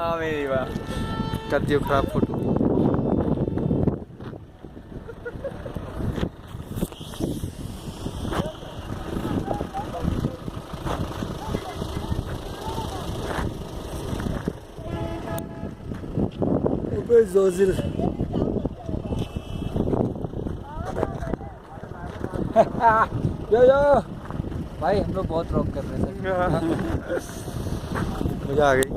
हाँ मेरी बात कर दियो खराब फोटो। जोजिल यो भाई हम लोग बहुत रॉक कर रहे थे। मजा आ गई।